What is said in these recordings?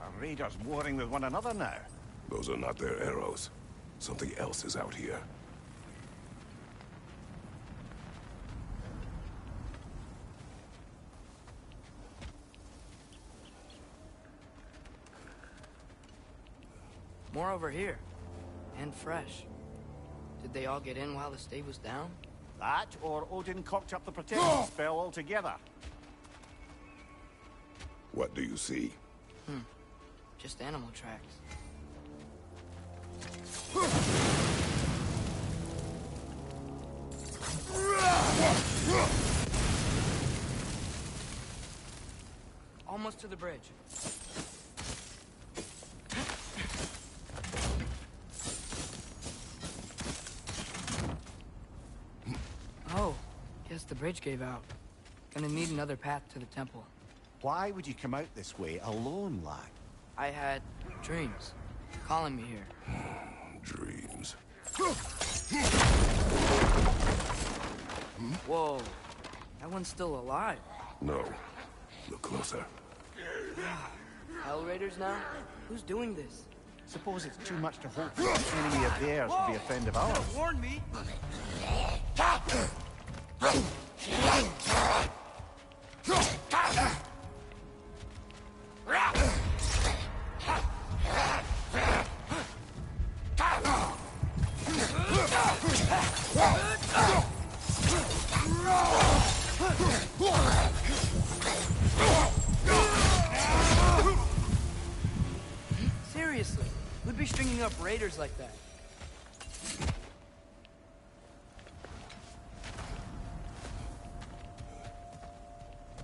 Are raiders warring with one another now? Those are not their arrows. Something else is out here. More over here. And fresh. Did they all get in while the stave was down? That, or Odin cocked up the protection spell altogether. What do you see? Just animal tracks. Almost to the bridge. Oh, guess the bridge gave out. Gonna need another path to the temple. Why would you come out this way alone, lad? I had dreams calling me here. Dreams. Whoa, that one's still alive. No. Look closer. Hell Raiders now? Who's doing this? Suppose it's too much to hope that an enemy of theirs would be a friend of ours. Warn me! Seriously, who'd be stringing up raiders like that?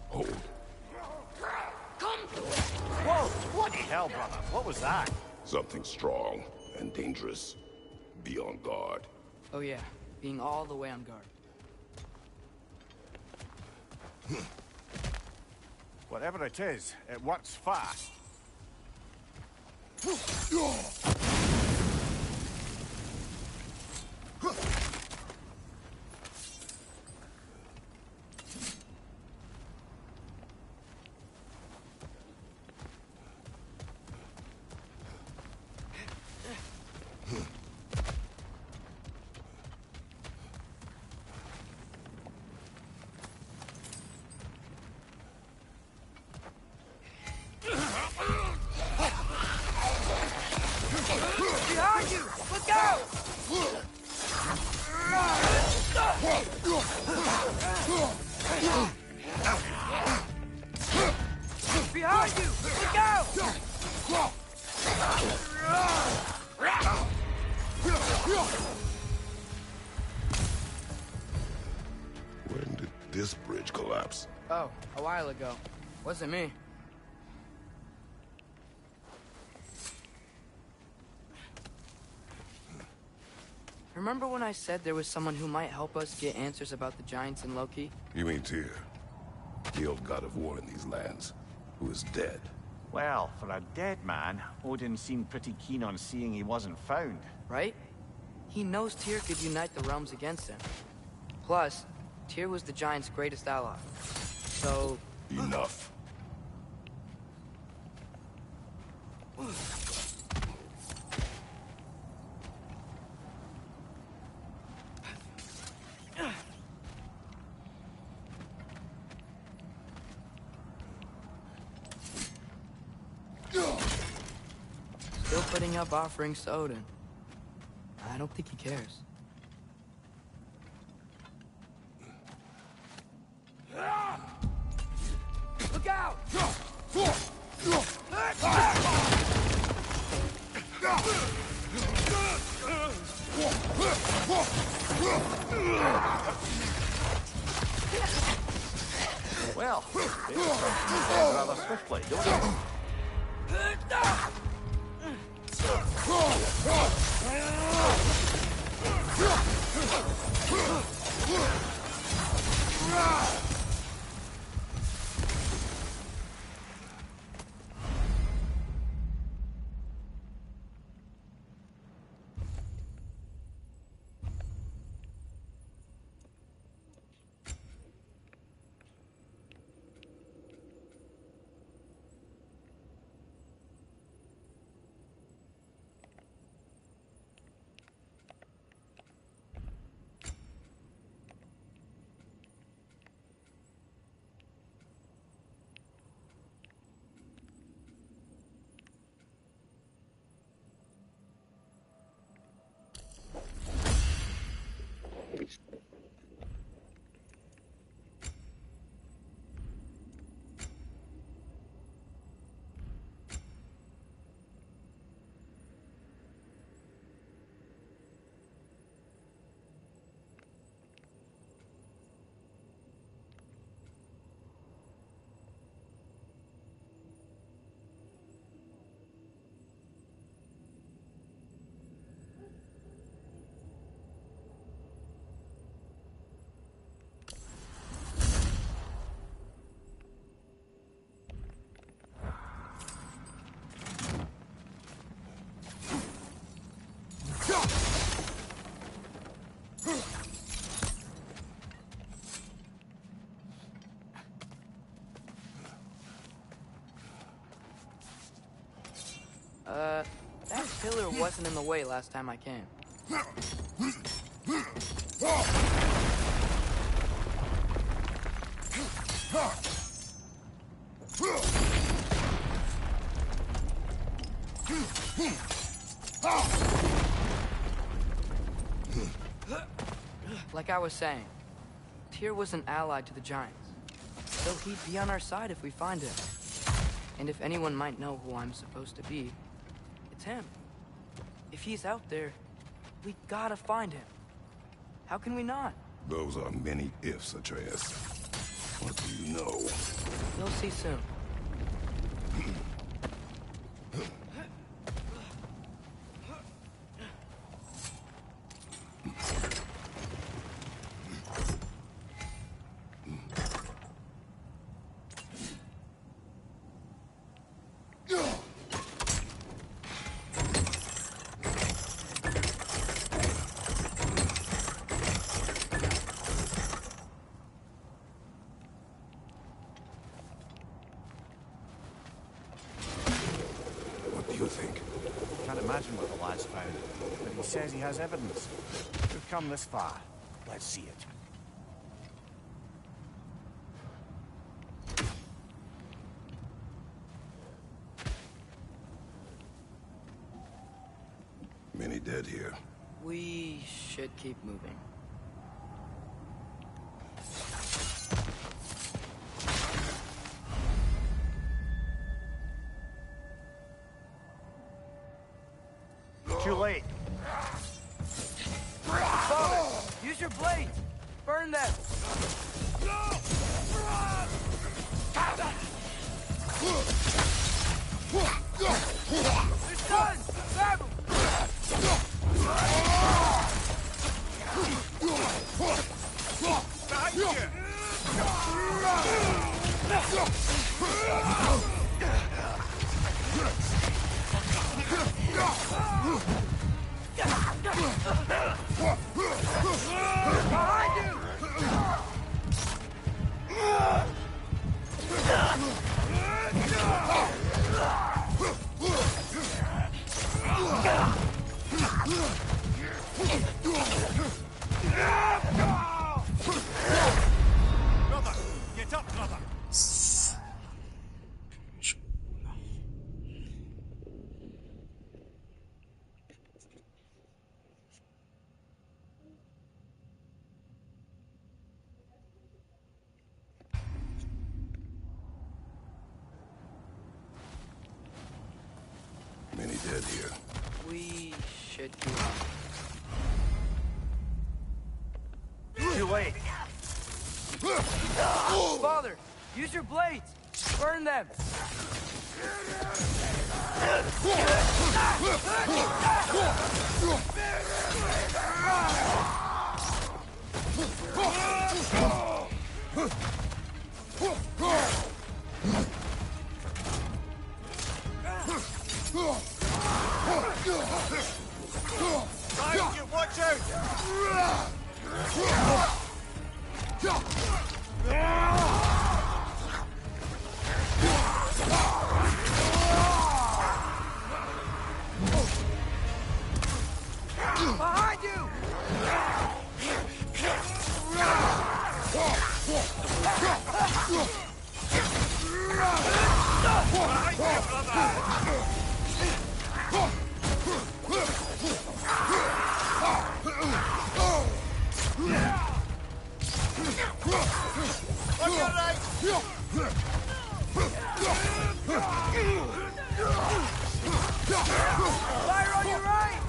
Hold. Whoa! Bloody hell, brother. What was that? Something strong and dangerous. Be on guard. Oh yeah, being all the way on guard. Whatever it is, it works fast. Behind you! Look out! Behind you! Look out! When did this bridge collapse? Oh, a while ago. Wasn't me. Remember when I said there was someone who might help us get answers about the giants and Loki? You mean Tyr? The old god of war in these lands, who is dead. Well, for a dead man, Odin seemed pretty keen on seeing he wasn't found. Right? He knows Tyr could unite the realms against him. Plus, Tyr was the giants' greatest ally. So... Enough. Still putting up offerings to Odin. I don't think he cares. Look out! Well, they were rather swiftly, don't they? That pillar wasn't in the way last time I came. Like I was saying, Tyr was an ally to the Giants, so he'd be on our side if we find him. And if anyone might know who I'm supposed to be, it's him. If he's out there, we gotta find him. How can we not? Those are many ifs, Atreus. What do you know? You'll see soon. What the lad's found, but he says he has evidence. We've come this far. Let's see it. Many dead here. We should keep moving. Too late. Father, use your blades! Burn them! It's done! Grab him! Behind you! Brother! Get up, brother! Many dead here. We should keep... Too late. Father, use your blades! Burn them! Behind you, watch out! Behind you! Fire on your right!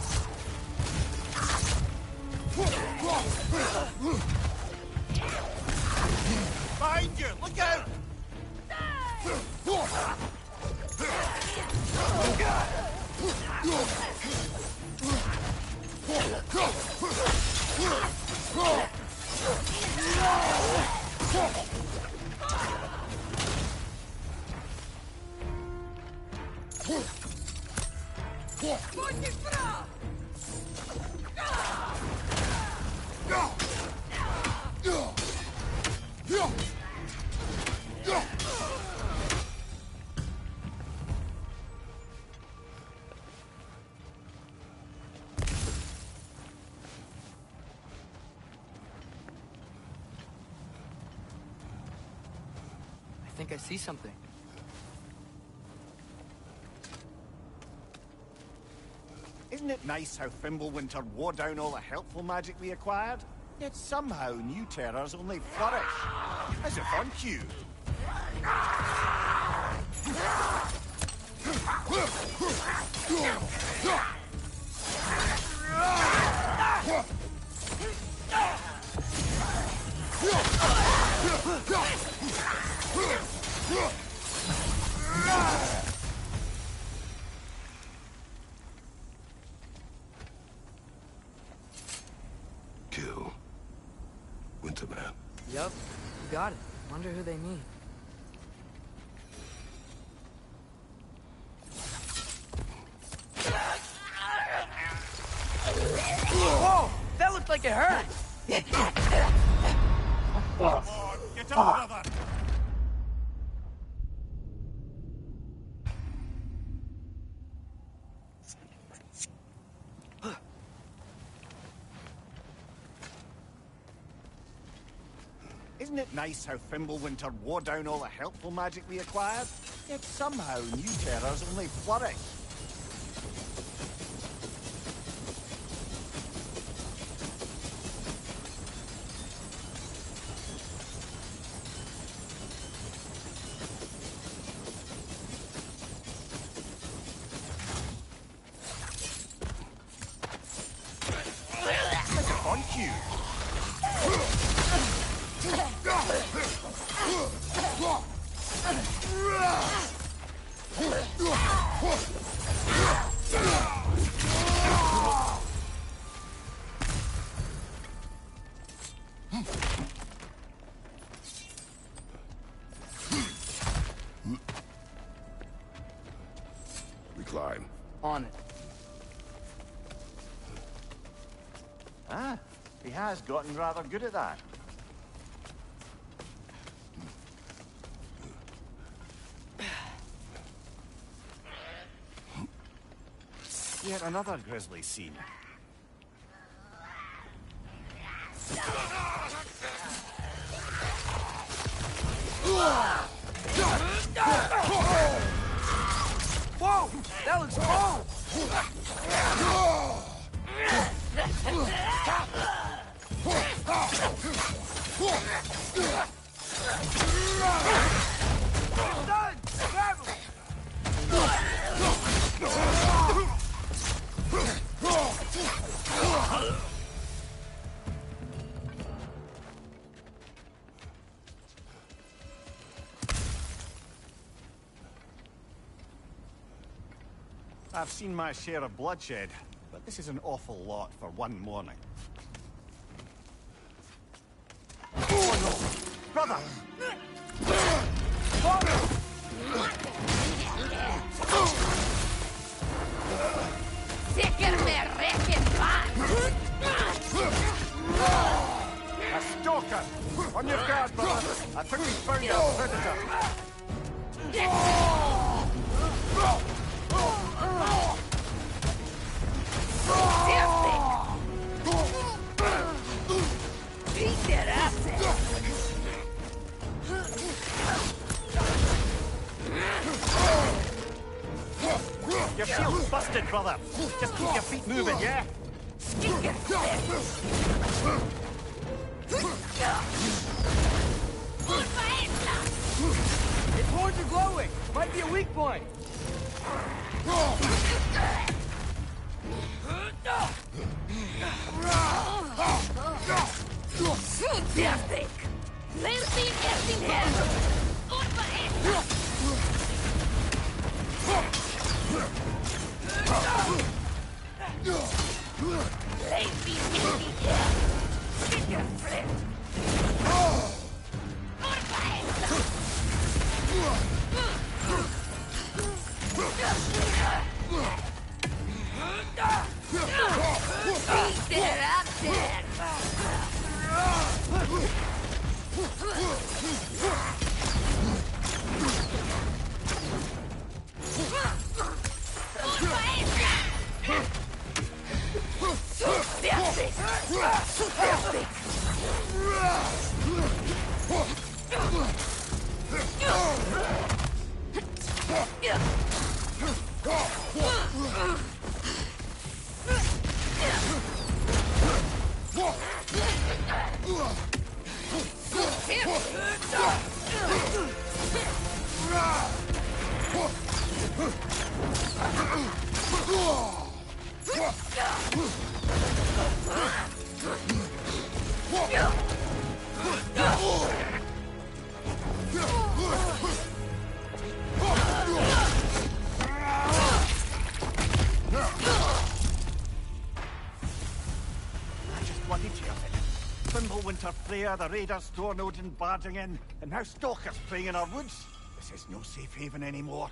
Behind you! Look out! think I see something. Isn't it nice how Fimbulwinter wore down all the helpful magic we acquired? Yet somehow new terrors only flourish. As if on cue. Kill Winterman. Yup, you got it. Wonder who they mean. Whoa! That looked like it hurt! Come on, get up, brother! Isn't it nice how Fimbulwinter wore down all the helpful magic we acquired? Yet somehow new terrors only flourish. As if on cue. We climb. On it. Ah, he has gotten rather good at that. Yet another grisly scene. Whoa! That looks cool! Done! Grab him! I've seen my share of bloodshed, but this is an awful lot for one morning. Oh no! Brother! A stalker! On your guard, brother! I think we found our predator! Your shield's busted, brother! Just keep your feet moving, yeah? Its horns are glowing! Might be a weak point! Fantastic! Lansing casting head! Lazy casting head! Sticker flip! Freya, the raiders, Stornodin barging in, and now stalkers playing in our woods. This is no safe haven anymore.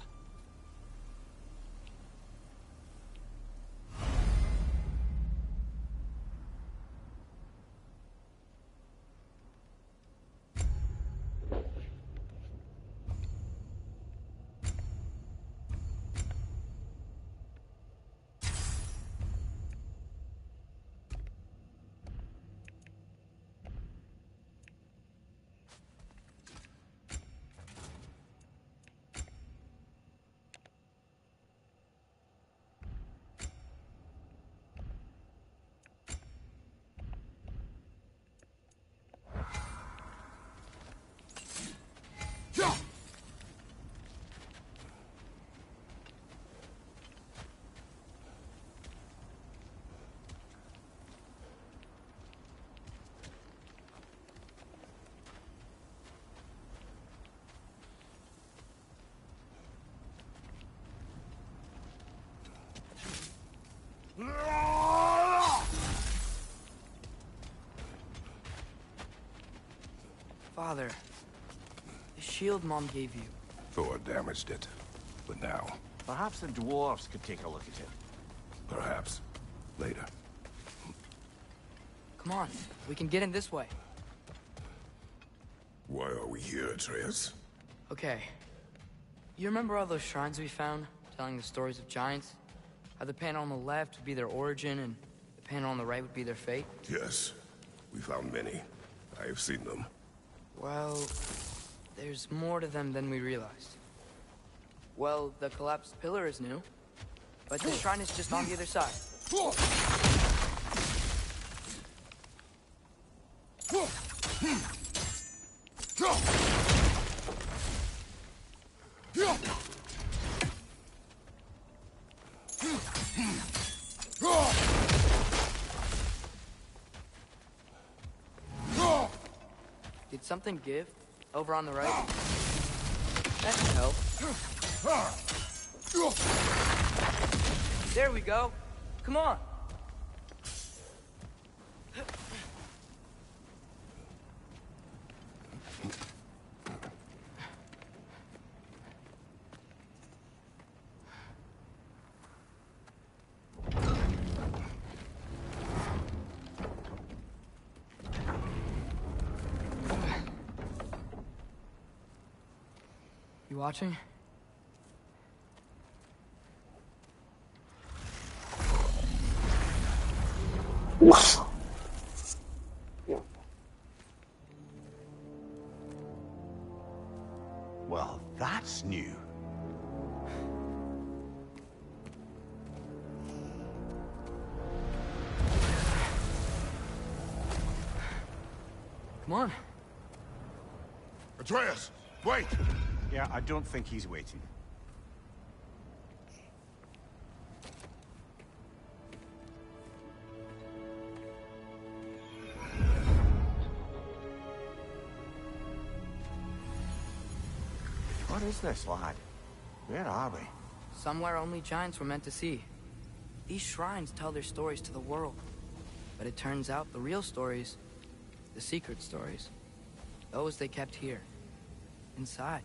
Father, the shield Mom gave you. Thor damaged it. But now, Perhaps the dwarves could take a look at it. perhaps, later. Come on, we can get in this way. Why are we here, Atreus? Okay. You remember all those shrines we found, telling the stories of giants? How the panel on the left would be their origin, and the panel on the right would be their fate? Yes, we found many. I have seen them. Well, there's more to them than we realized. Well, the collapsed pillar is new, but the shrine is just on the other side. Did something give? Over on the right? That should help. There we go. Come on. You watching? Well, that's new. Come on. Atreus, wait! Yeah, I don't think he's waiting. What is this, lad? Where are we? Somewhere only giants were meant to see. These shrines tell their stories to the world. But it turns out the real stories, the secret stories, those they kept here, inside.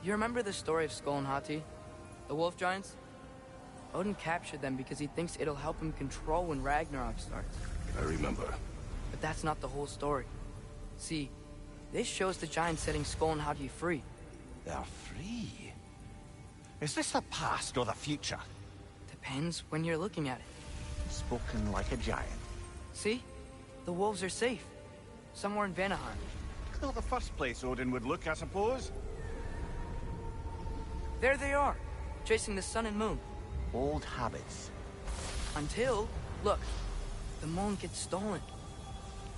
You remember the story of Skull and Hati, the wolf giants? Odin captured them because he thinks it'll help him control when Ragnarok starts. I remember. But that's not the whole story. See, this shows the giants setting Skull and Hati free. They're free. Is this the past or the future? Depends when you're looking at it. Spoken like a giant. See? The wolves are safe. Somewhere in Vanaheim. Not the first place Odin would look, I suppose. There they are. chasing the sun and moon. Old habits. Until, look, the moon gets stolen.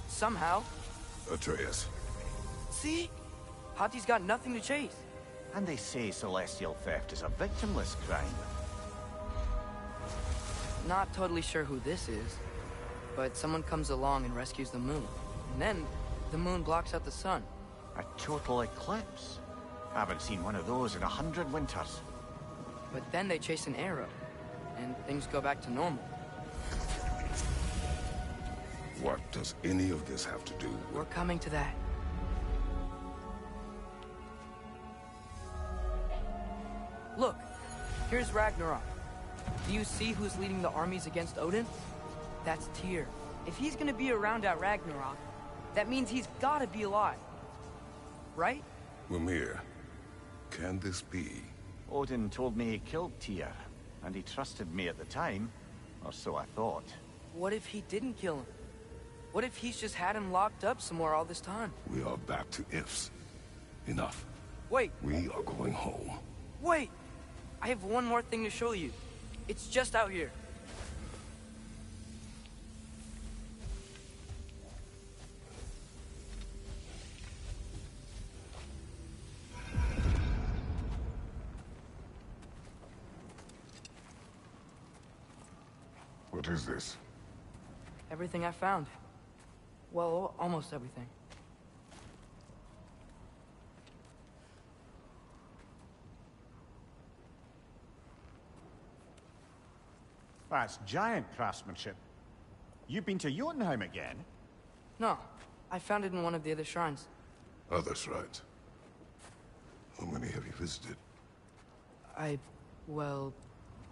Somehow. Atreus. See? Hati's got nothing to chase. And they say celestial theft is a victimless crime. Not totally sure who this is, but someone comes along and rescues the moon. And then, the moon blocks out the sun. A total eclipse. Haven't seen one of those in 100 winters. But then they chase an arrow, and things go back to normal. What does any of this have to do We're with... coming to that. Look, here's Ragnarok. Do you see who's leading the armies against Odin? That's Tyr. If he's gonna be around at Ragnarok, that means he's gotta be alive. Right? Mimir, can this be? Odin told me he killed Tyr, and he trusted me at the time, or so I thought. What if he didn't kill him? What if he's just had him locked up somewhere all this time? We are back to ifs. Enough. Wait, We are going home. wait! I have one more thing to show you. It's just out here. What is this? Everything I found. Well, almost everything. That's giant craftsmanship. You've been to Jotunheim again? No, I found it in one of the other shrines. Other shrines. How many have you visited? Well,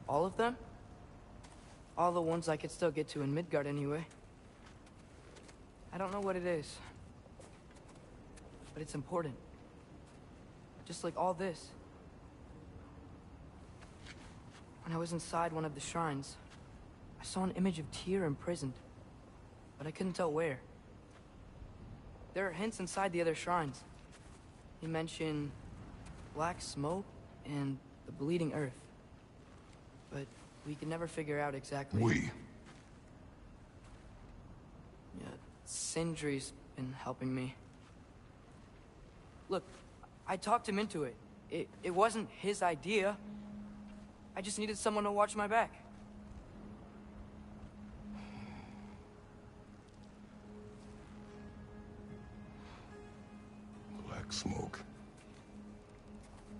all of them? All the ones I could still get to in Midgard anyway. I don't know what it is. But it's important. Just like all this. When I was inside one of the shrines, I saw an image of Tyr imprisoned. But I couldn't tell where. There are hints inside the other shrines. He mentioned black smoke and the bleeding earth. But we could never figure out exactly. We? Yeah, Sindri's been helping me. Look, I talked him into it. It wasn't his idea. I just needed someone to watch my back. Black smoke.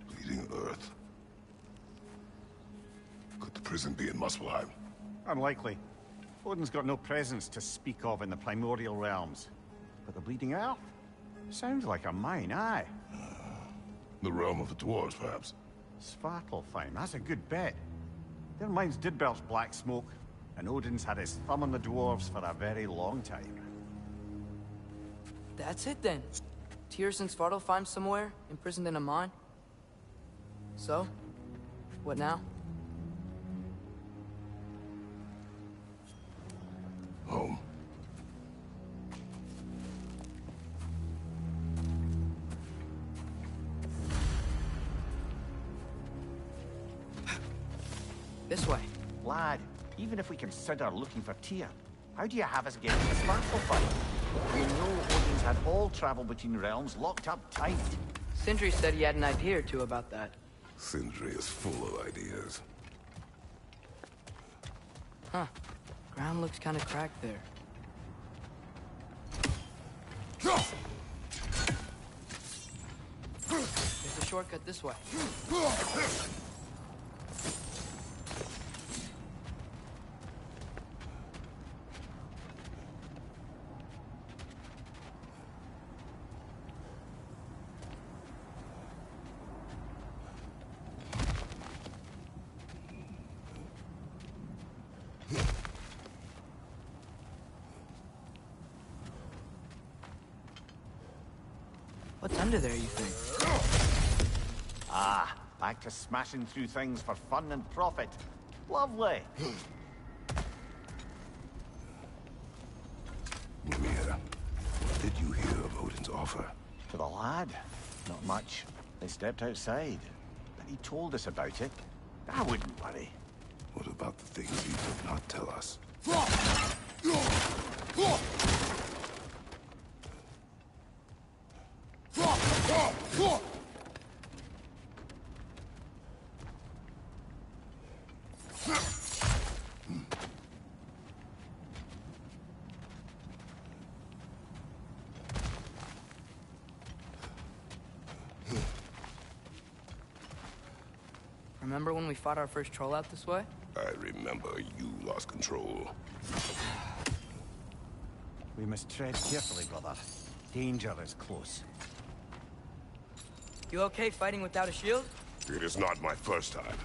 Bleeding earth. Could the prison be in Muspelheim? Unlikely. Odin's got no presence to speak of in the primordial realms. But the Bleeding Earth? Sounds like a mine, aye. The realm of the dwarves, perhaps? Svartalfheim, that's a good bet. Their mines did belch black smoke, and Odin's had his thumb on the dwarves for a very long time. That's it then. Tyr's in Svartalfheim somewhere, imprisoned in a mine. So, what now? Home. This way. Lad, even if we consider looking for Tyr, how do you have us get to Svartalfheim? We know Odin's had all travel between realms locked up tight. Sindri said he had an idea or two about that. Sindri is full of ideas. Huh. Ground looks kind of cracked there. There's a shortcut this way. What's under there, you think? Ah, back to smashing through things for fun and profit. Lovely. Mimir, what did you hear of Odin's offer? To the lad? Not much. They stepped outside. But he told us about it. I wouldn't worry. What about the things you did not tell us? Remember when we fought our first troll out this way? I remember you lost control. We must tread carefully, brother. Danger is close. You okay fighting without a shield? It is not my first time.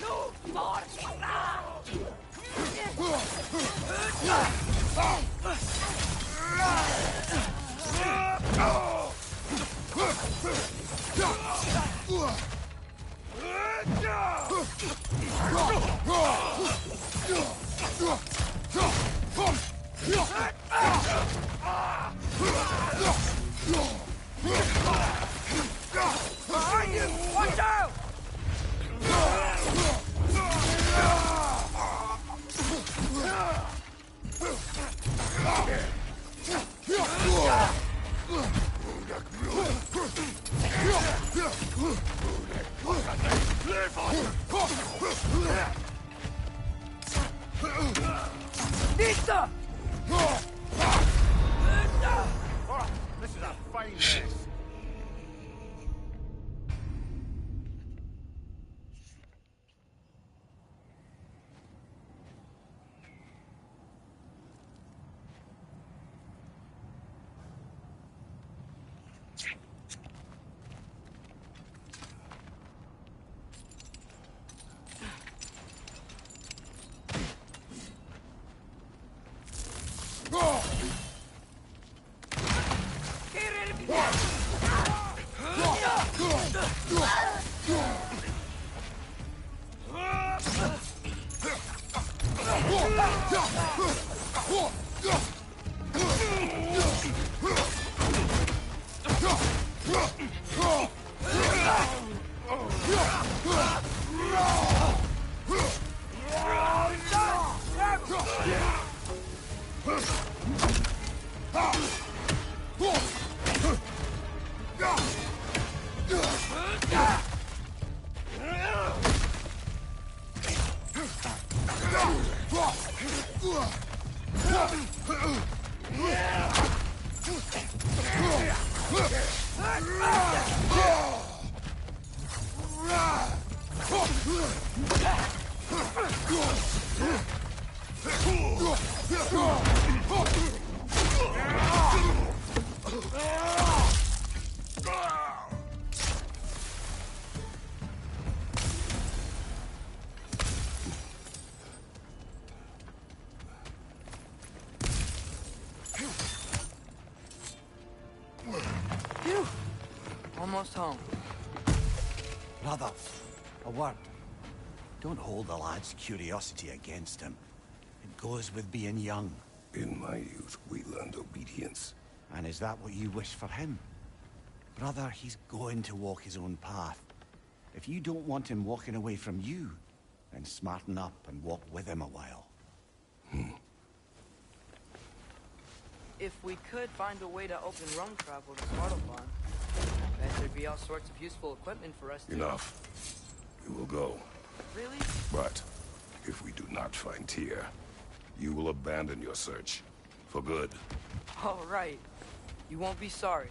No more! Watch out! Pizza! Oh, this is a fine mess. Phew! Almost home. Brother, a word. Don't hold the lad's curiosity against him. It goes with being young. In my youth, we learned obedience. And is that what you wish for him? Brother, he's going to walk his own path. If you don't want him walking away from you, then smarten up and walk with him a while. If we could find a way to open rum travel to Svartalfheim, I bet there'd be all sorts of useful equipment for us to... Enough. We will go. Really? But if we do not find Tyr, you will abandon your search. For good. All right. You won't be sorry.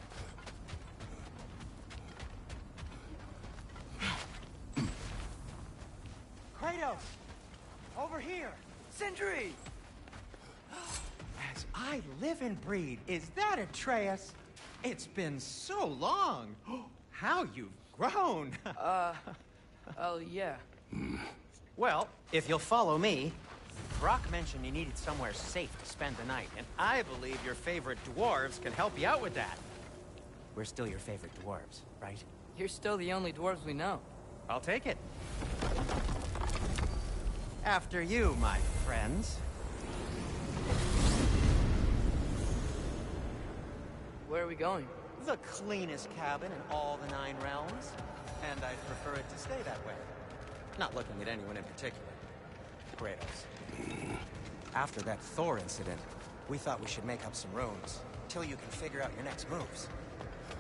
Kratos! Over here! Sindri! As I live and breathe, is that Atreus? It's been so long! How you've grown! Oh, yeah. Well, if you'll follow me, Brock mentioned you needed somewhere safe to spend the night, and I believe your favorite dwarves can help you out with that. We're still your favorite dwarves, right? You're still the only dwarves we know. I'll take it. After you, my friends. Where are we going? the cleanest cabin in all the 9 realms. And I'd prefer it to stay that way. Not looking at anyone in particular. Kratos. After that Thor incident, we thought we should make up some rooms, till you can figure out your next moves.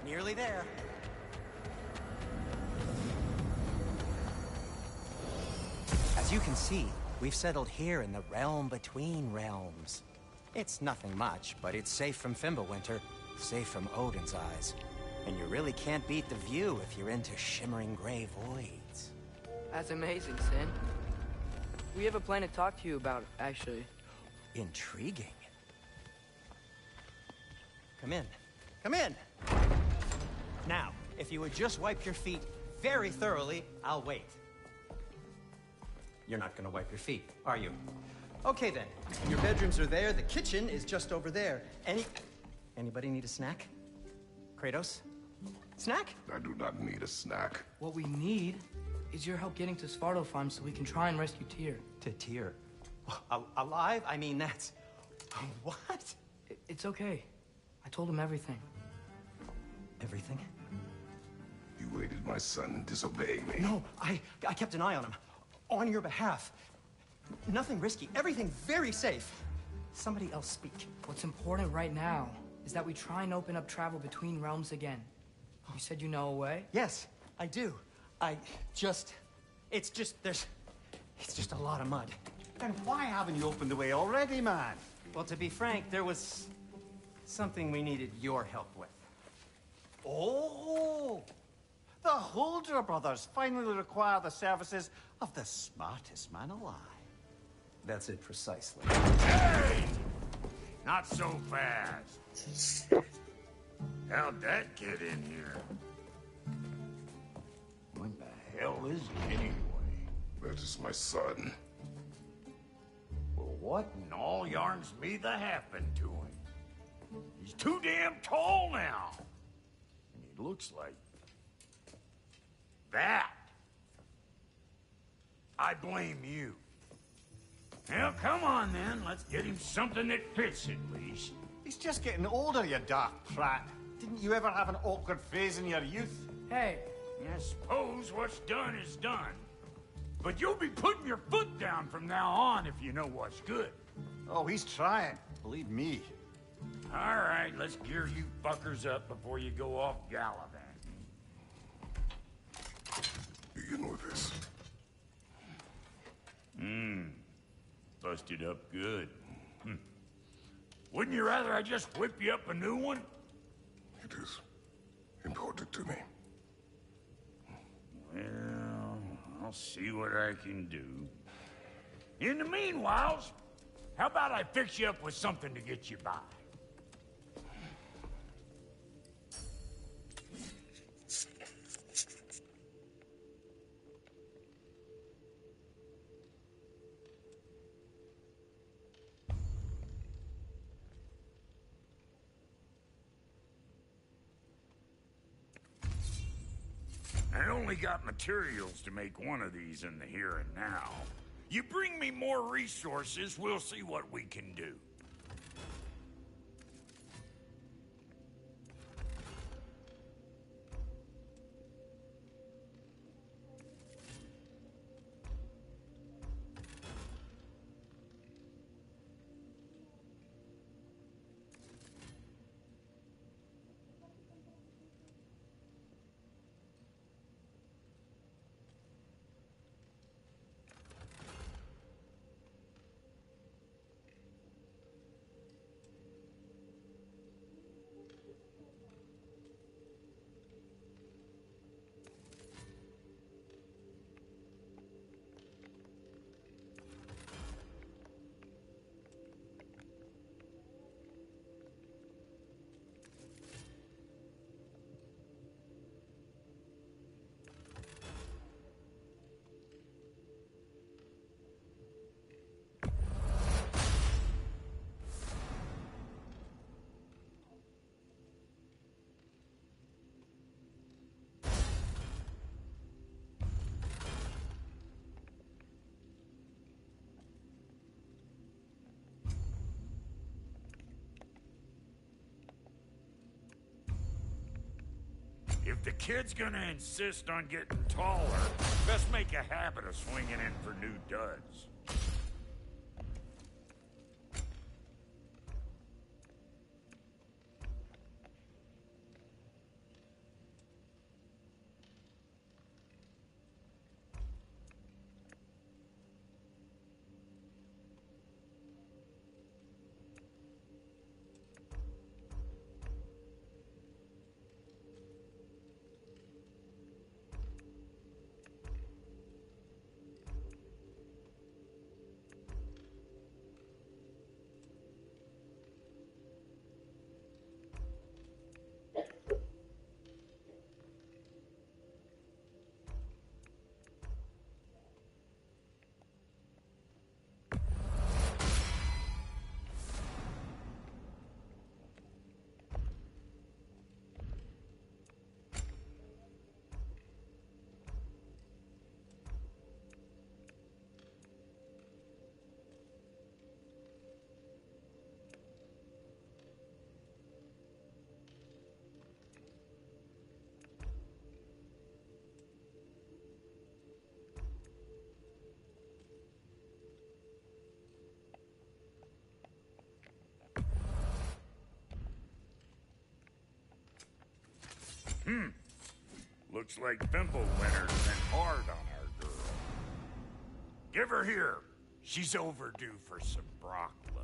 Nearly there. As you can see, we've settled here in the realm between realms. It's nothing much, but it's safe from Fimbulwinter, safe from Odin's eyes. And you really can't beat the view if you're into shimmering gray voids. That's amazing, Sin. We have a plan to talk to you about, actually. Intriguing. Come in. Come in! Now, if you would just wipe your feet very thoroughly, I'll wait. You're not gonna wipe your feet, are you? Okay then. Your bedrooms are there, the kitchen is just over there. Anybody need a snack? Kratos? Snack? I do not need a snack. What we need is your help getting to Svartalfheim so we can try and rescue Tyr. To Tyr? Alive? I mean, that's... What? It's okay. I told him everything. Everything? You aided my son disobeying me. No, I kept an eye on him. On your behalf. Nothing risky. Everything very safe. Somebody else speak. What's important right now is that we try and open up travel between realms again. You said you know a way? Yes, I do. It's just a lot of mud. Then why haven't you opened the way already, man? Well, to be frank, there was something we needed your help with. Oh! The Holder brothers finally require the services of the smartest man alive. That's it precisely. Hey! Not so fast. How'd that get in here? What the hell is he anyway? That is my son. Well, what in all yarns me that happened to him? He's too damn tall now. And he looks like... that. I blame you. Well, come on then. Let's get him something that fits at least. He's just getting older, you dark prat. Didn't you ever have an awkward phase in your youth? Hey, I suppose what's done is done. But you'll be putting your foot down from now on if you know what's good. Oh, he's trying. Believe me. All right, let's gear you fuckers up before you go off gallivanting. Begin with this. Busted up good. Wouldn't you rather I just whip you up a new one? It is important to me. Well, I'll see what I can do. In the meanwhile, how about I fix you up with something to get you by? I only got materials to make one of these in the here and now. You bring me more resources, we'll see what we can do. If the kid's gonna insist on getting taller, best make a habit of swinging in for new duds. Looks like Pimple Winter's been hard on our girl. Give her here. She's overdue for some Brock love.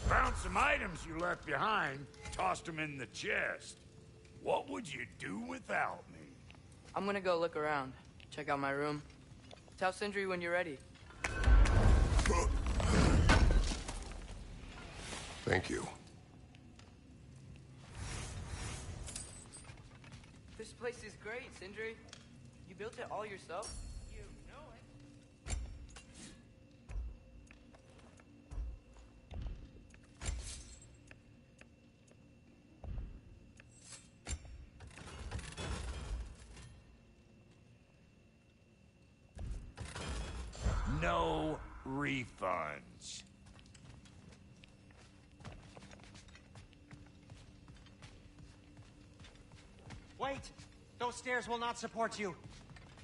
Found some items you left behind, tossed them in the chest. What would you do without me? I'm gonna go look around. Check out my room. Tell Sindri when you're ready. Thank you. This place is great, Sindri. You built it all yourself? You know it. No refunds. Wait! Those stairs will not support you.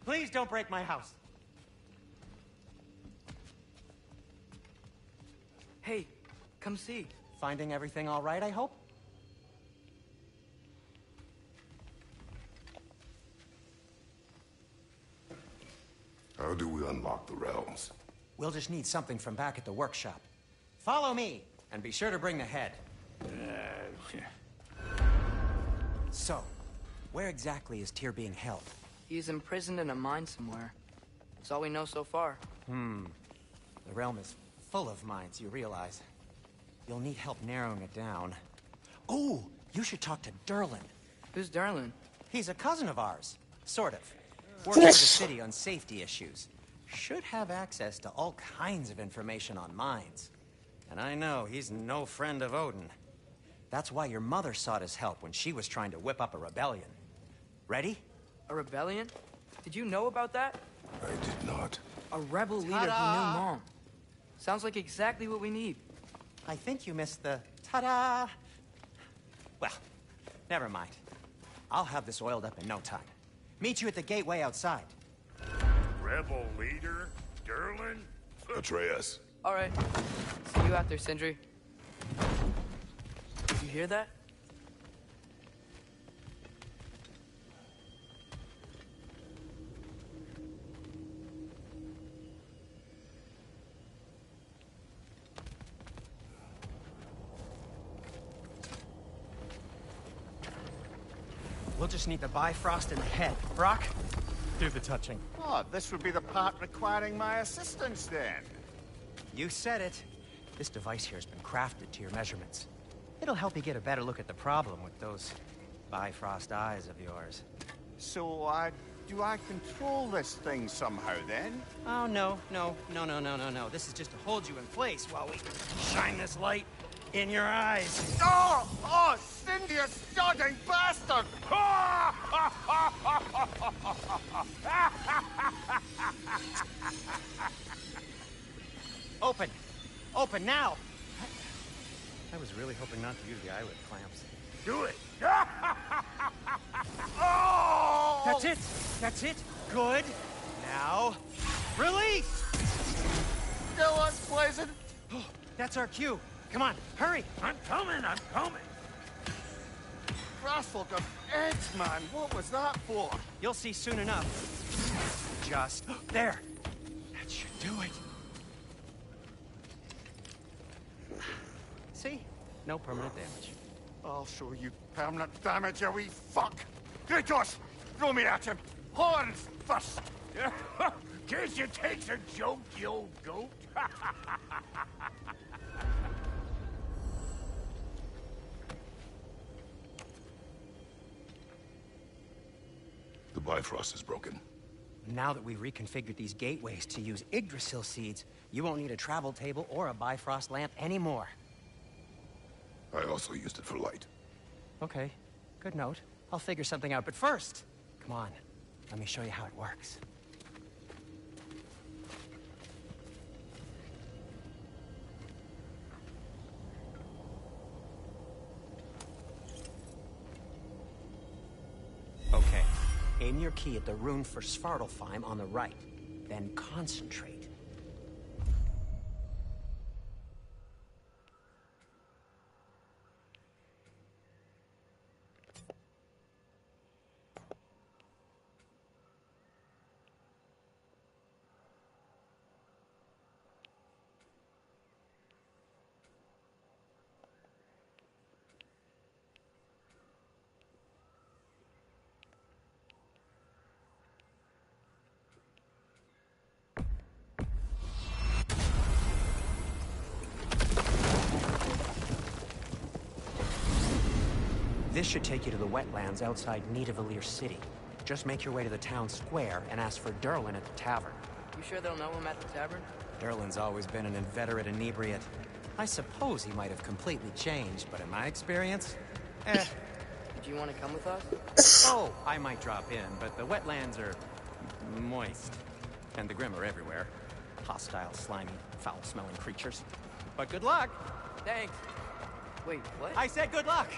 Please don't break my house. Hey, come see. Finding everything all right, I hope? How do we unlock the realms? We'll just need something from back at the workshop. Follow me, and be sure to bring the head. So, where exactly is Tyr being held? He's imprisoned in a mine somewhere. That's all we know so far. The realm is full of mines, you realize. You'll need help narrowing it down. Oh, you should talk to Durlin. Who's Darlin? He's a cousin of ours. Sort of. Works for the city on safety issues. Should have access to all kinds of information on mines. And I know he's no friend of Odin. That's why your mother sought his help when she was trying to whip up a rebellion. Ready? A rebellion? Did you know about that? I did not. A rebel leader who knew Mom. Sounds like exactly what we need. I think you missed the ta-da. Well, never mind. I'll have this oiled up in no time. Meet you at the gateway outside. Rebel leader? Durlin? Atreus. All right. See you out there, Sindri. Did you hear that? We'll just need the Bifrost in the head. Brock, do the touching. Oh, this would be the part requiring my assistance then. You said it. This device here has been crafted to your measurements. It'll help you get a better look at the problem with those Bifrost eyes of yours. So, do I control this thing somehow then? Oh, no. This is just to hold you in place while we shine this light in your eyes. Oh! Oh, Cindy, you sodding bastard! Open! Open now! I was really hoping not to use the eyelid clamps. Do it! Oh! That's it! That's it! Good! Now, release! Still unpleasant. Oh, that's our cue. Come on, hurry! I'm coming! Rascal of eggs, man! What was that for? You'll see soon enough. Just there. That should do it. See? No permanent damage. I'll show you permanent damage, you wee fuck! Kratos! Throw me at him! Horns first! Guess you takes a joke, you old goat! The Bifrost is broken. Now that we've reconfigured these gateways to use Yggdrasil seeds, you won't need a travel table or a Bifrost lamp anymore. I also used it for light. Okay, good note. I'll figure something out, but first, come on, let me show you how it works. Okay, aim your key at the rune for Svartalfheim on the right, then concentrate. This should take you to the wetlands outside Nidavellir City. Just make your way to the town square and ask for Derlin at the tavern. You sure they'll know him at the tavern? Derlin's always been an inveterate inebriate. I suppose he might have completely changed, but in my experience, Did you want to come with us? Oh, I might drop in, but the wetlands are moist. And the Grim are everywhere. Hostile, slimy, foul-smelling creatures. But good luck! Thanks. Wait, what? I said good luck!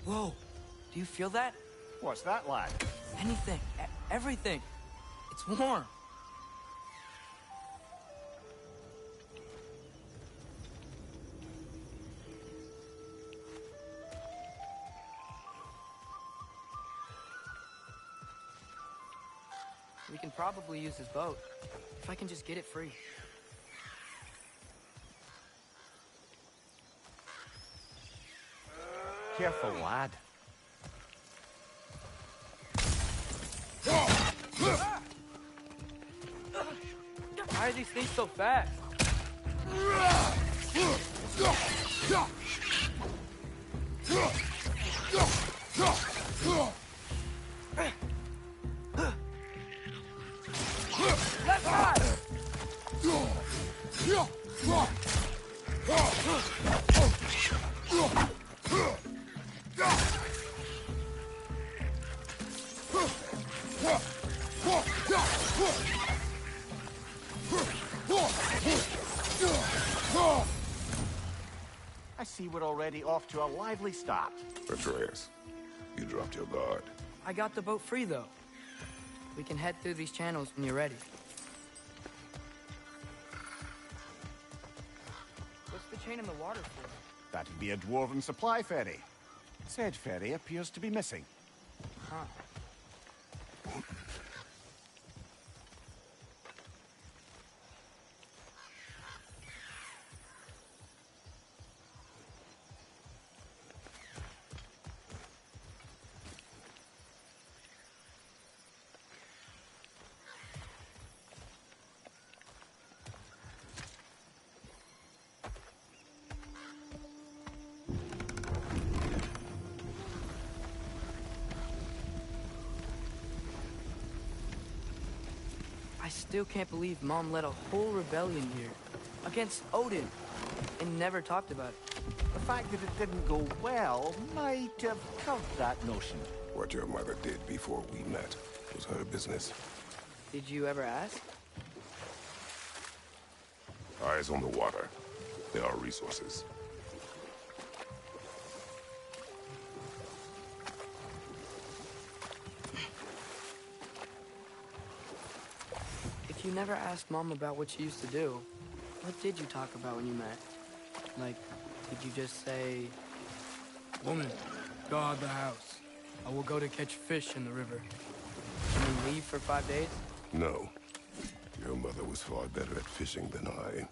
Whoa, do you feel that? What's that, lad? Anything, everything. It's warm. We can probably use his boat, if I can just get it free. Careful, lad. Why are these things so fast? Let's ride! I see we're already off to a lively start. Atreus, you dropped your guard. I got the boat free, though. We can head through these channels when you're ready. What's the chain in the water for? That'd be a dwarven supply ferry. Said ferry appears to be missing. Huh. still can't believe Mom led a whole rebellion here. Against Odin. And never talked about it. The fact that it didn't go well might have curbed that notion. What your mother did before we met was her business. Did you ever ask? Eyes on the water. There are resources. If you never asked Mom about what she used to do, what did you talk about when you met? Like, did you just say, "Woman, guard the house. I will go to catch fish in the river." And then leave for 5 days? No. Your mother was far better at fishing than I.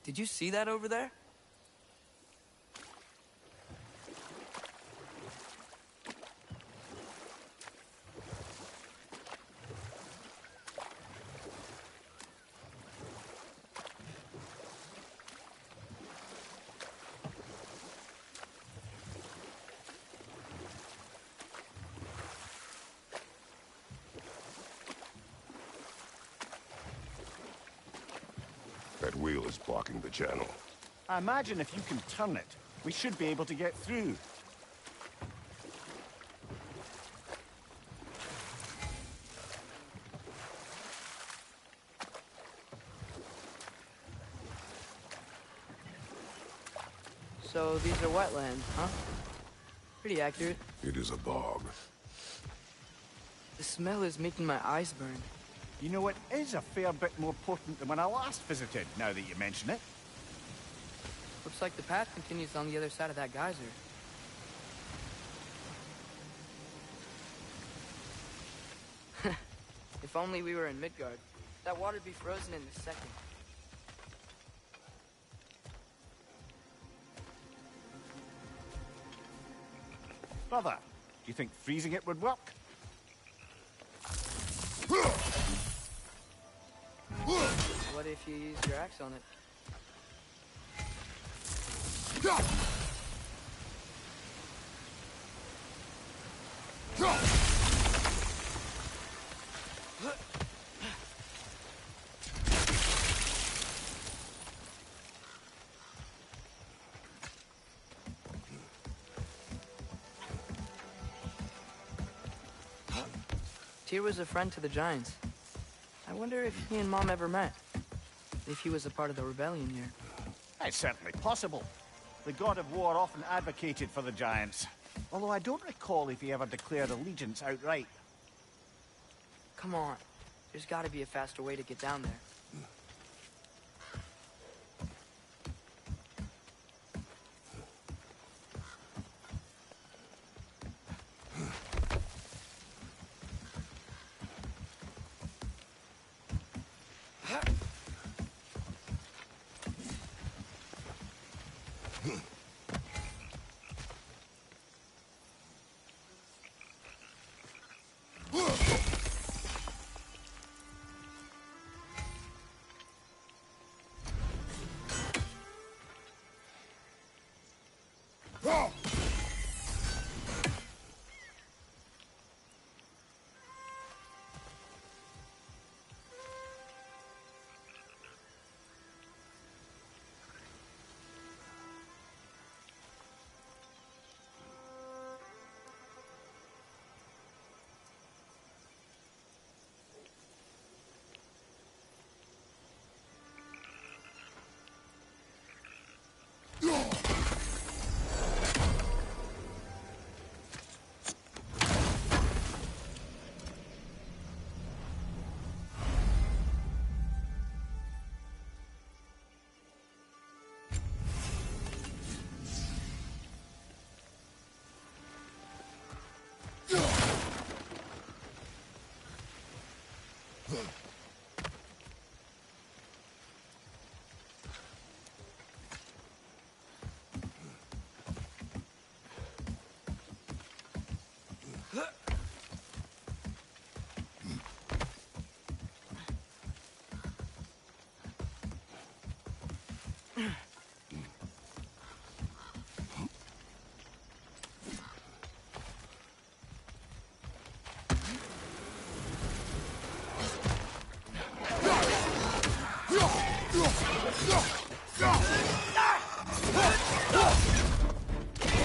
Did you see that over there? That wheel is blocking the channel. I imagine if you can turn it, we should be able to get through. So these are wetlands, huh? Pretty accurate. It is a bog. The smell is making my eyes burn. You know, it is a fair bit more potent than when I last visited, now that you mention it. Looks like the path continues on the other side of that geyser. If only we were in Midgard. That water'd be frozen in a second. Brother, do you think freezing it would work? What if you use your axe on it? Tyr was a friend to the Giants. I wonder if he and Mom ever met. If he was a part of the rebellion here. It's certainly possible. The god of war often advocated for the Giants. Although I don't recall if he ever declared allegiance outright. Come on. There's gotta be a faster way to get down there.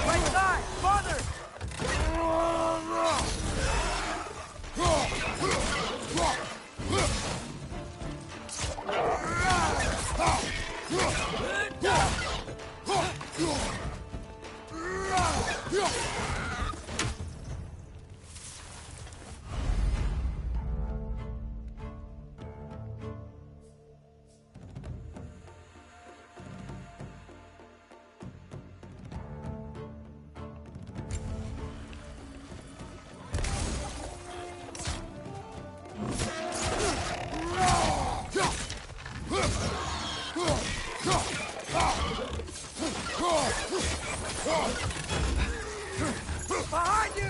Right side! Farther! Behind you!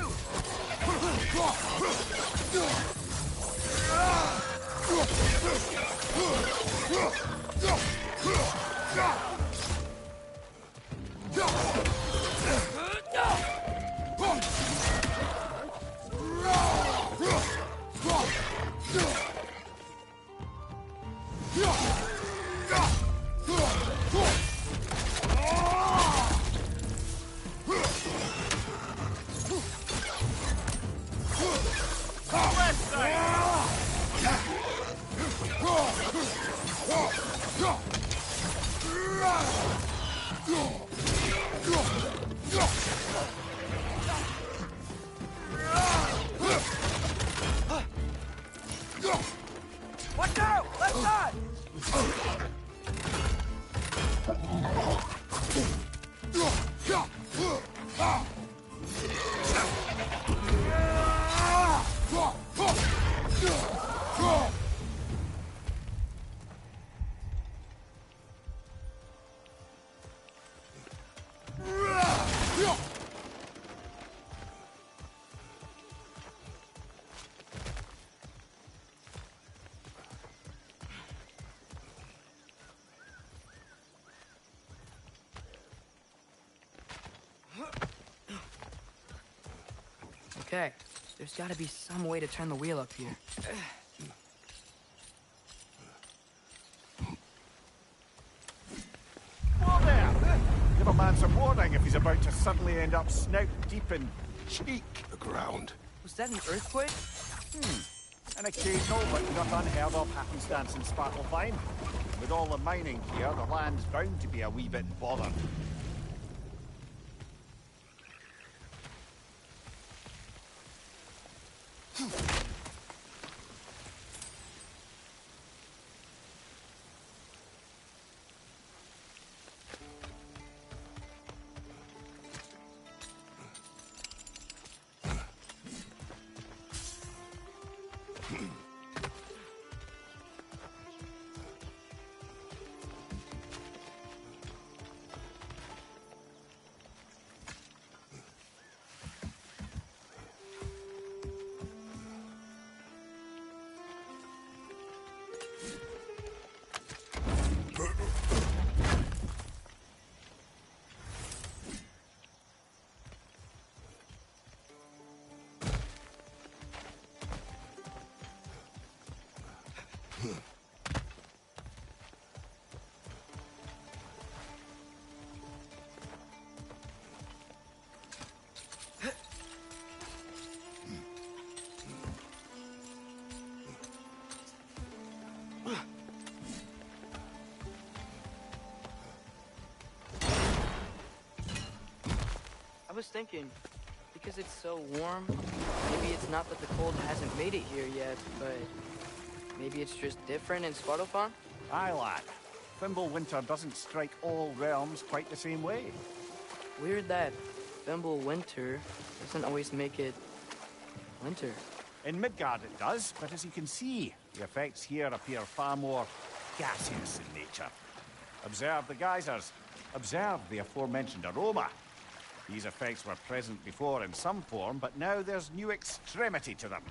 Watch out! Left side! Okay, there's gotta be some way to turn the wheel up here. Whoa there! Give a man some warning if he's about to suddenly end up snout deep in cheek. The ground. Was that an earthquake? An occasional but not unheard of happenstance in Svartalfheim. With all the mining here, the land's bound to be a wee bit bothered. I was thinking, because it's so warm, maybe it's not that the cold hasn't made it here yet, but maybe it's just different in Svartalfheim? Aye, lad. Thimble winter doesn't strike all realms quite the same way. Weird that Thimble winter doesn't always make it winter. In Midgard it does, but as you can see, the effects here appear far more gaseous in nature. Observe the geysers. Observe the aforementioned aroma. These effects were present before in some form, but now there's new extremity to them.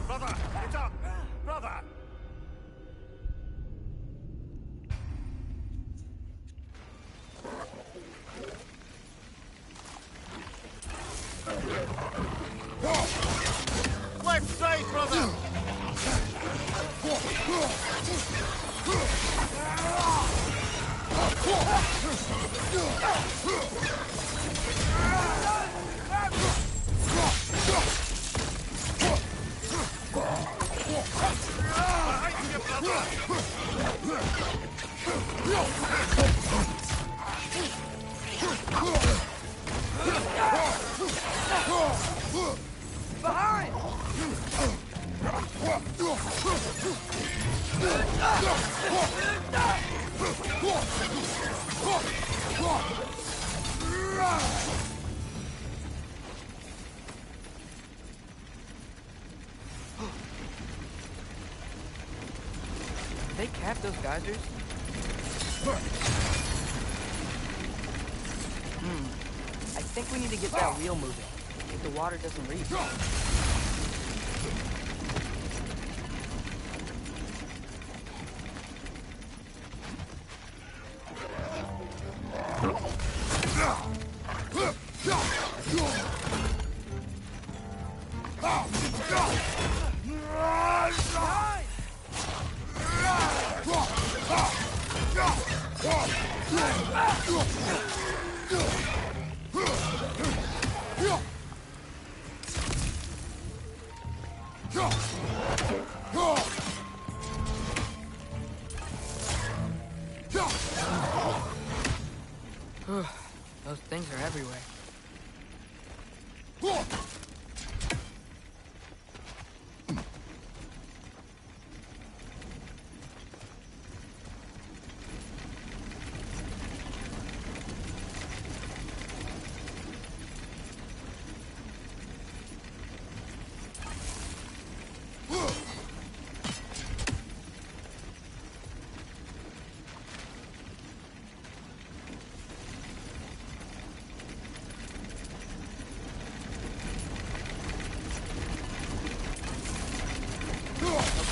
Brother, get up! Brother! Left side, brother! Behind! They capped those geysers? I think we need to get that wheel moving, if the water doesn't reach. Those things are everywhere.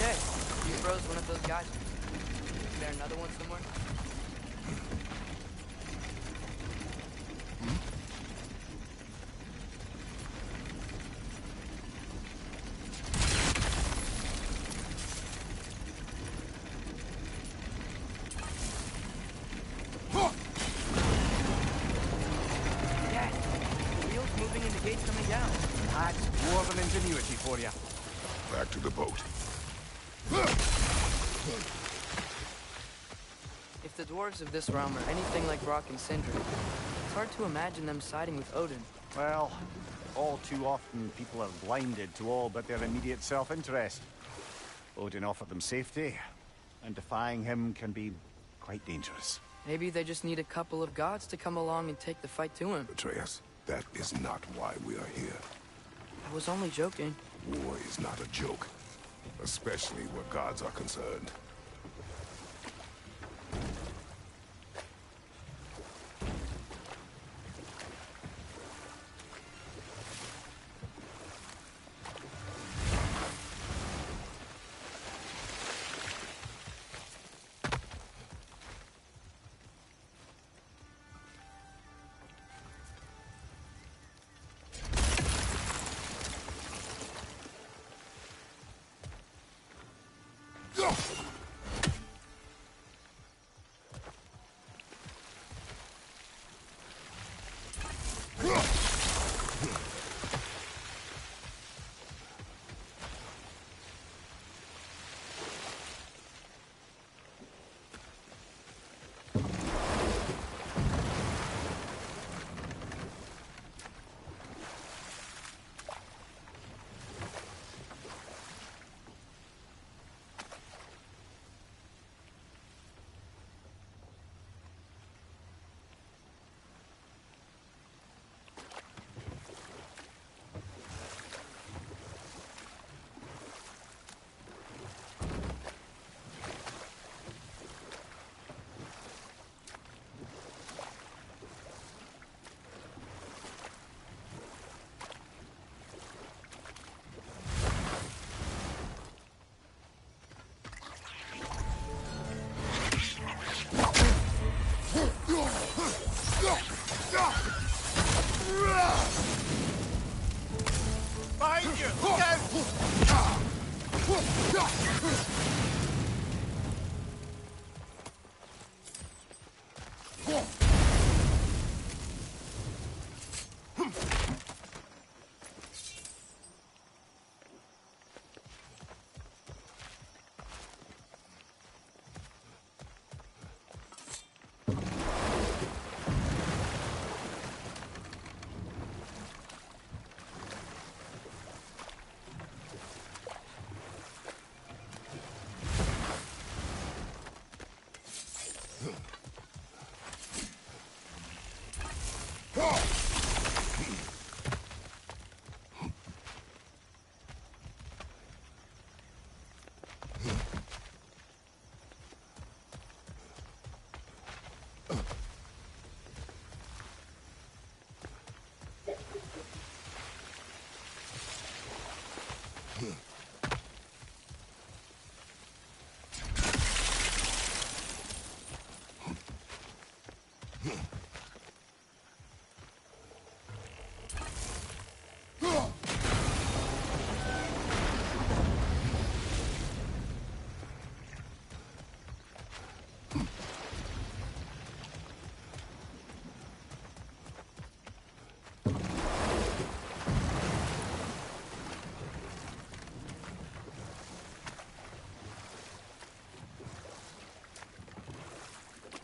Okay, you froze one of those guys. Is there another one somewhere? Yeah, wheels moving and the gates coming down. That's dwarven ingenuity for you. Back to the boat. If the dwarves of this realm are anything like Brock and Sindri, it's hard to imagine them siding with Odin. Well, all too often people are blinded to all but their immediate self-interest. Odin offered them safety, and defying him can be quite dangerous. Maybe they just need a couple of gods to come along and take the fight to him. Atreus, that is not why we are here. I was only joking. War is not a joke, especially where gods are concerned. Behind you! Look out!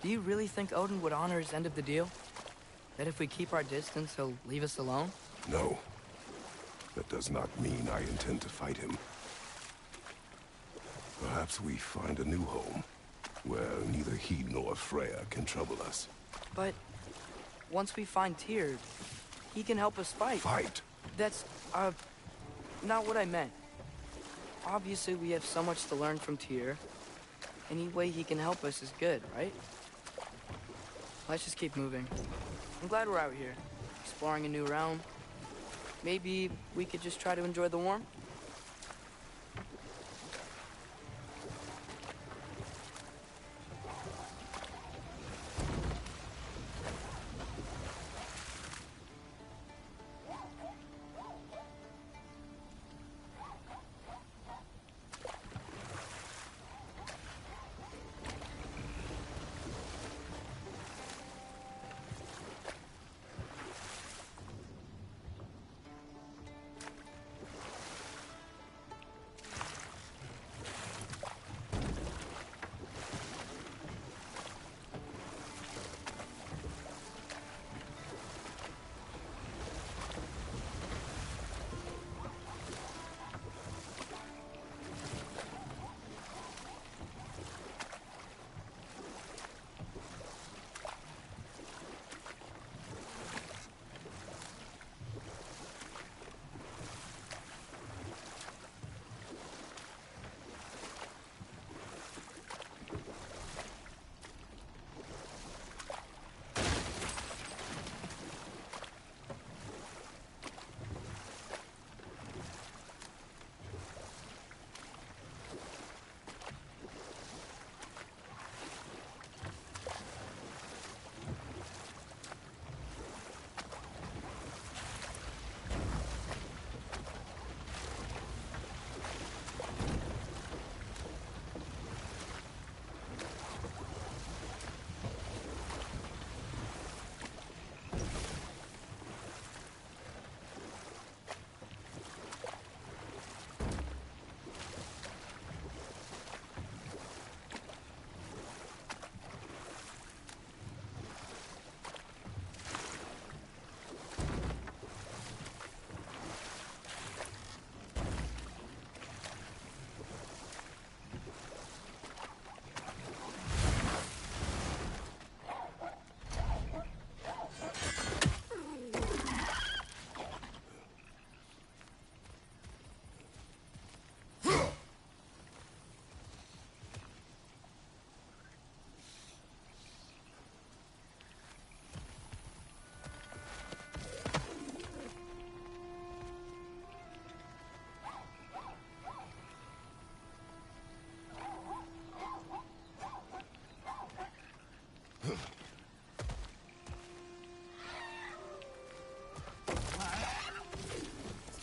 Do you really think Odin would honor his end of the deal? That if we keep our distance, he'll leave us alone? No. That does not mean I intend to fight him. Perhaps we find a new home, where neither he nor Freya can trouble us. But once we find Tyr, he can help us fight. Fight? That's, not what I meant. Obviously, we have so much to learn from Tyr. Any way he can help us is good, right? Let's just keep moving. I'm glad we're out here, exploring a new realm. Maybe we could just try to enjoy the warmth?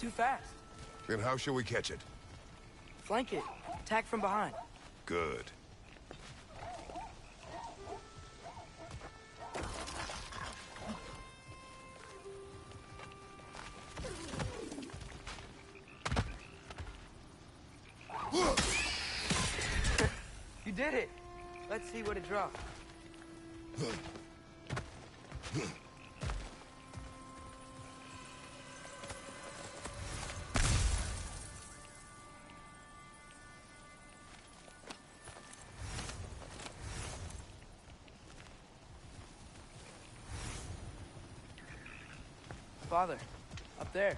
too fast. Then how shall we catch it? Flank it. Attack from behind. Good. You did it! Let's see what it dropped. Father, up there.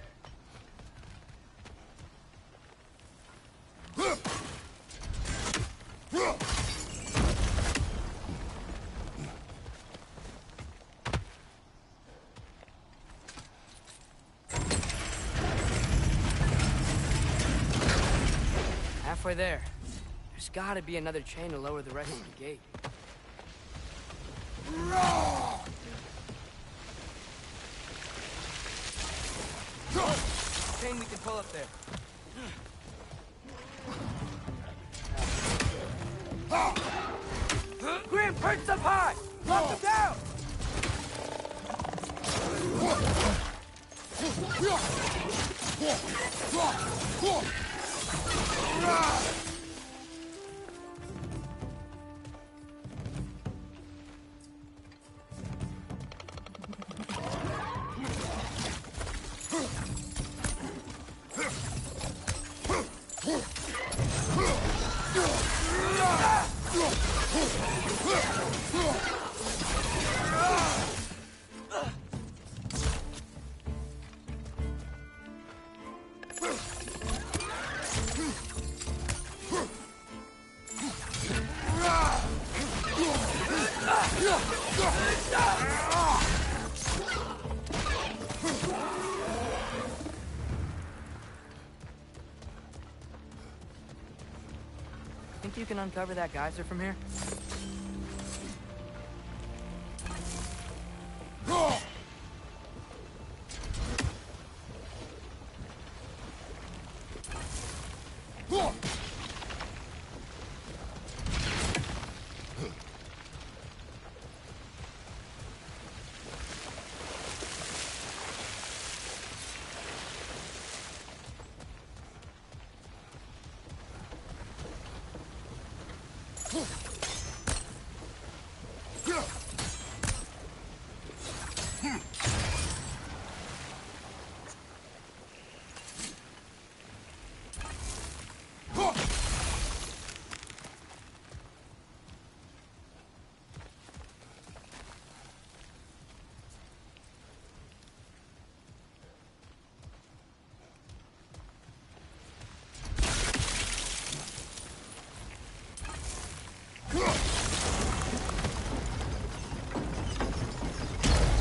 Halfway there. There's gotta be another chain to lower the rest of the gate. Chain we can pull up there. Grim, perch up high! Lock them down! Think you can uncover that geyser from here?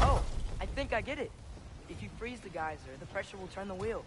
Oh, I think I get it. If you freeze the geyser, the pressure will turn the wheel.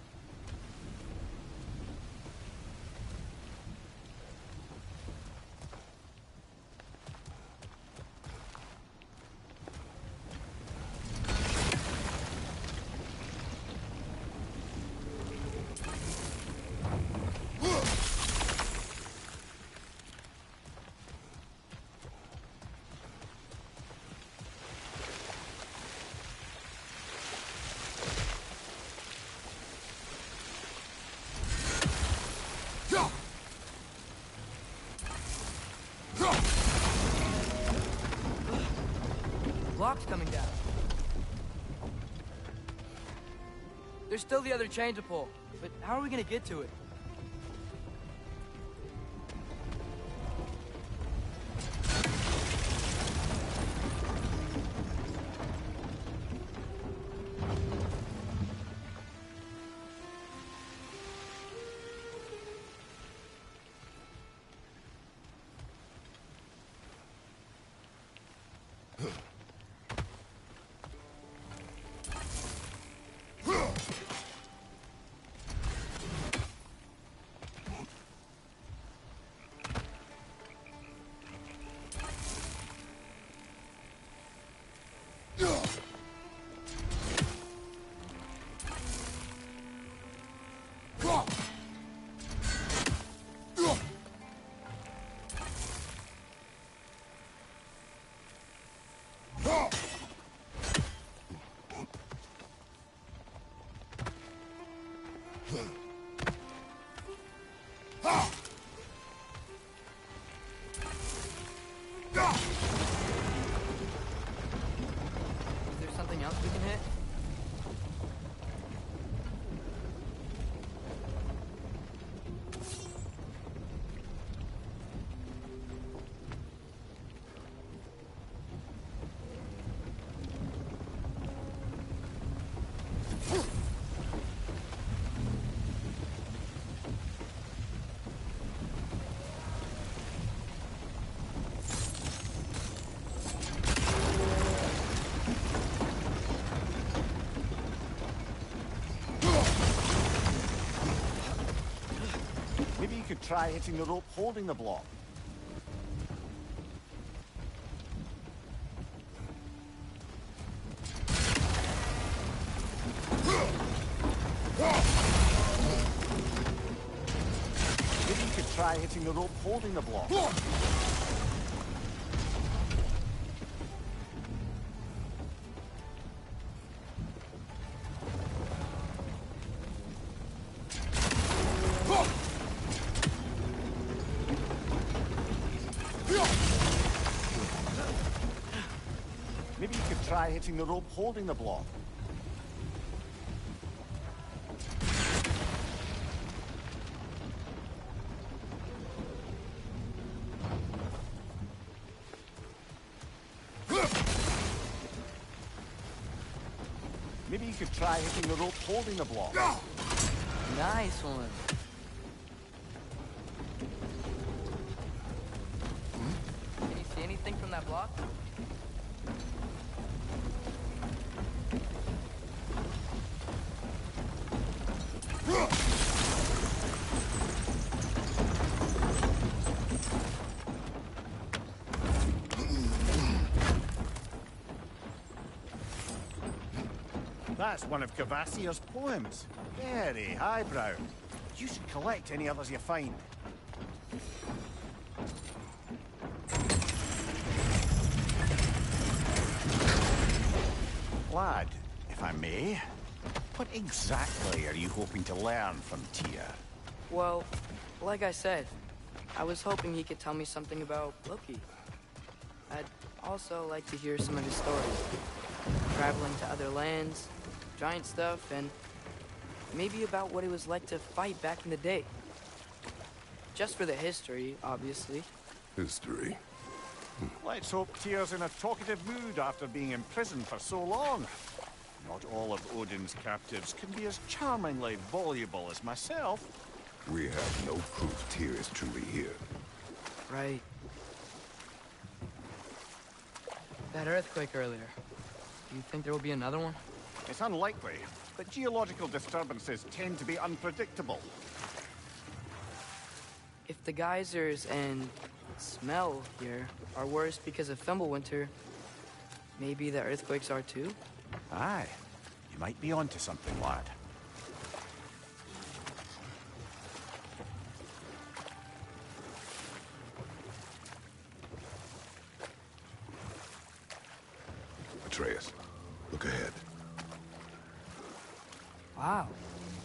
Block's coming down. There's still the other chain to pull, but how are we gonna get to it? Is there something else we can hit? Maybe you could try hitting the rope holding the block. Maybe you could try hitting the rope holding the block. Maybe you could try hitting the rope holding the block. Maybe you could try hitting the rope holding the block. Nice one. Can you see anything from that block? That's one of Cavassier's poems. Very highbrow. You should collect any others you find. Lad, if I may, what exactly are you hoping to learn from Tyr? Well, like I said, I was hoping he could tell me something about Loki. I'd also like to hear some of his stories. Traveling to other lands, giant stuff, and maybe about what it was like to fight back in the day. Just for the history, obviously. History. Let's hope Tyr's in a talkative mood after being imprisoned for so long. Not all of Odin's captives can be as charmingly voluble as myself. We have no proof Tyr is truly here. Right. That earthquake earlier. Do you think there will be another one? It's unlikely, but geological disturbances tend to be unpredictable. If the geysers and smell here are worse because of Fimbulwinter, maybe the earthquakes are too? Aye, you might be onto something, lad. Atreus, look ahead. Wow.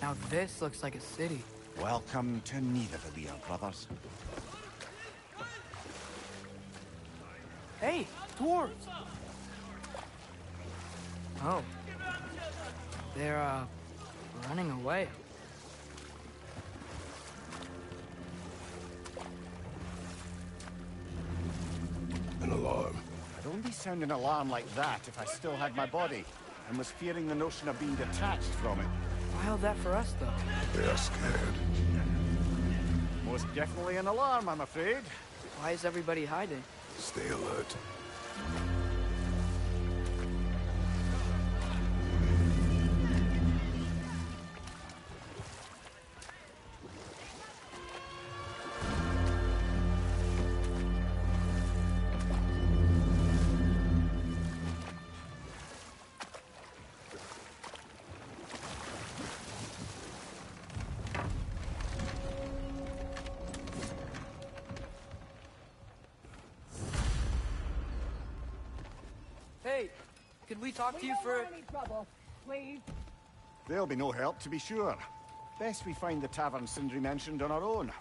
Now this looks like a city. Welcome to Nidavellir, brothers. Hey, dwarves! Oh. They're, running away. An alarm. I'd only sound an alarm like that if I still had my body, and was fearing the notion of being detached from it. Wild that for us, though. They are scared. Most definitely an alarm, I'm afraid. Why is everybody hiding? Stay alert. Hey, could we talk to you for... any trouble, please. There'll be no help, to be sure. Best we find the tavern Sindri mentioned on our own.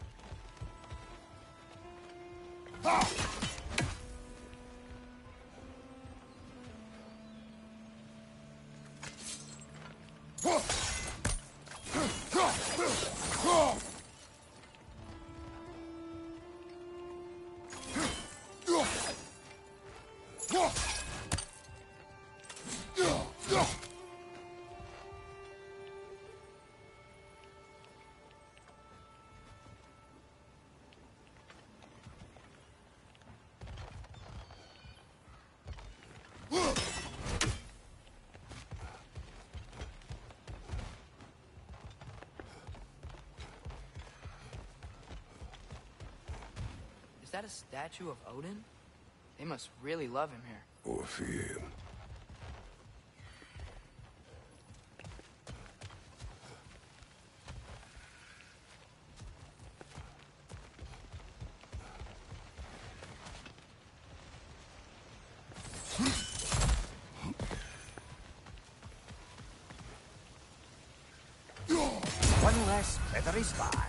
Is that a statue of Odin? They must really love him here. Or fear him. One less feathery spy.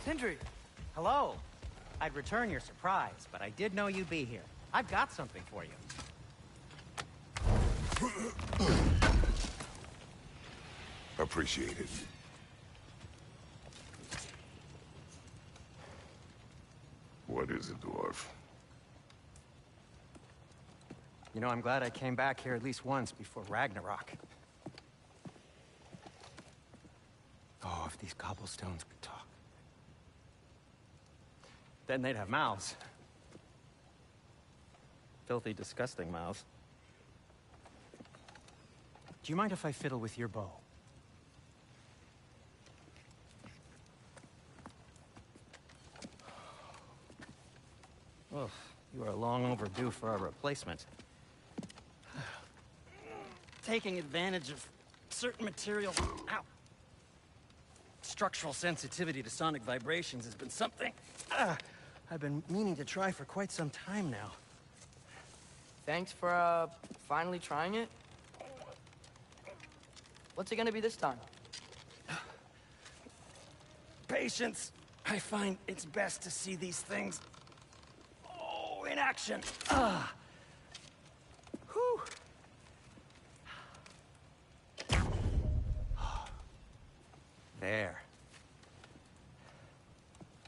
Sindri! Hello. I'd return your surprise, but I did know you'd be here. I've got something for you. Appreciate it. What is it, dwarf? You know, I'm glad I came back here at least once before Ragnarok. Oh, if these cobblestones could talk. Then they'd have mouths. Filthy, disgusting mouths. Do you mind if I fiddle with your bow? Oh, you are long overdue for a replacement. Taking advantage of certain materials. Ow. Structural sensitivity to sonic vibrations has been something I've been meaning to try for quite some time now. Thanks for, finally trying it. What's it gonna be this time? Patience. I find it's best to see these things, in action. Whew. There.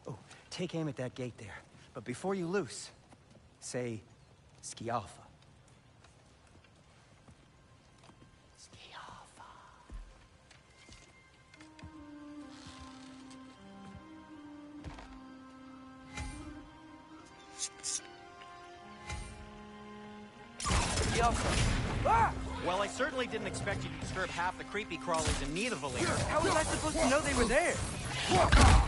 Oh, take aim at that gate there. But before you loose, say, Skialfa. Skialfa. Skialfa. Ah! Well, I certainly didn't expect you to disturb half the creepy crawlers in need of a leader. How was I supposed to know they were there? Watch out!